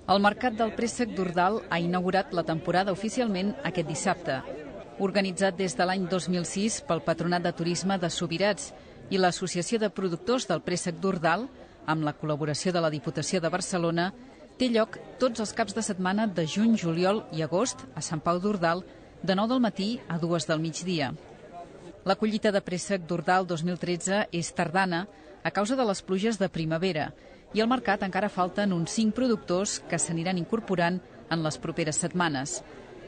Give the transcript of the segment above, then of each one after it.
El Mercat del Préssec d'Ordal ha inaugurat la temporada oficialment aquest dissabte. Organitzat des de l'any 2006 pel Patronat de Turisme de Subirats i l'Associació de Productors del Préssec d'Ordal, amb la col·laboració de la Diputació de Barcelona, té lloc tots els caps de setmana de juny, juliol i agost a Sant Pau d'Ordal, de 9 del matí a 2 del migdia. La collita de préssec d'Ordal 2013 és tardana a causa de les pluges de primavera i al mercat encara falten uns 5 productors que s'aniran incorporant en les properes setmanes.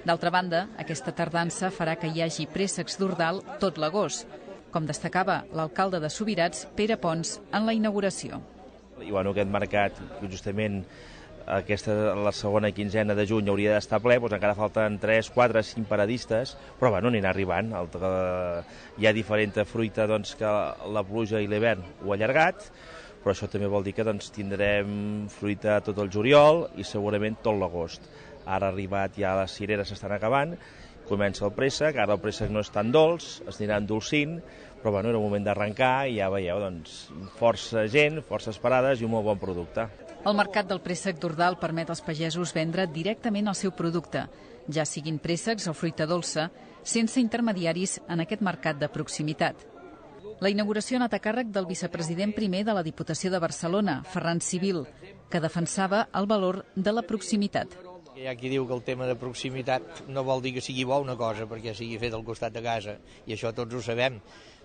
D'altra banda, aquesta tardança farà que hi hagi préssecs d'Ordal tot l'agost, com destacava l'alcalde de Subirats, Pere Pons, en la inauguració. I aquest mercat, justament la segona quinzena de juny hauria d'estar ple, doncs encara falten 3, 4, 5 paradistes, però anirà arribant. Hi ha diferent fruita que la pluja i l'hivern ho ha allargat, però això també vol dir que tindrem fruita tot el juliol i segurament tot l'agost. Ara ha arribat, ja les cireres s'estan acabant, comença el préssec, ara el préssec no és tan dolç, es anirà endolcint, però era un moment d'arrencar i ja veieu, força gent, forces parades i un molt bon producte. El Mercat del Préssec d'Ordal permet als pagesos vendre directament el seu producte, ja siguin préssecs o fruita dolça, sense intermediaris en aquest mercat de proximitat. La inauguració ha anat a càrrec del vicepresident primer de la Diputació de Barcelona, Ferran Civil, que defensava el valor de la proximitat. Hi ha qui diu que el tema de proximitat no vol dir que sigui bo una cosa perquè sigui fet al costat de casa, i això tots ho sabem,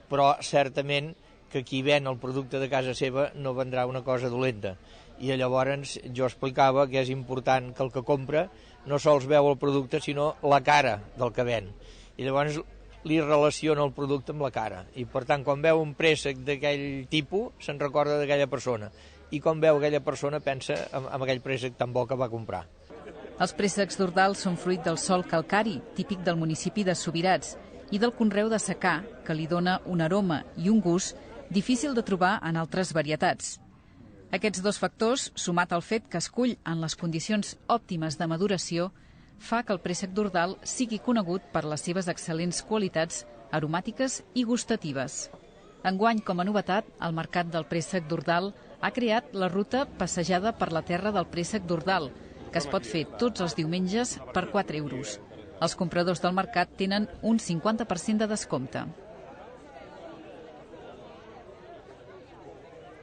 però certament que qui ven el producte de casa seva no vendrà una cosa dolenta. I llavors jo explicava que és important que el que compra no sols veu el producte, sinó la cara del que ven. I llavors li relaciona el producte amb la cara. I per tant, quan veu un préssec d'aquell tipus, se'n recorda d'aquella persona. I quan veu aquella persona pensa en aquell préssec tan bo que va comprar. Els préssecs d'Ordal són fruit del sòl calcari, típic del municipi de Subirats, i del conreu de secà, que li dona un aroma i un gust difícil de trobar en altres varietats. Aquests dos factors, sumat al fet que es cull en les condicions òptimes de maduració, fa que el préssec d'Ordal sigui conegut per les seves excel·lents qualitats aromàtiques i gustatives. Enguany, com a novetat, el Mercat del Préssec d'Ordal ha creat la ruta Passejada per la terra del préssec d'Ordal, que es pot fer tots els diumenges per 4 euros. Els compradors del mercat tenen un 50% de descompte.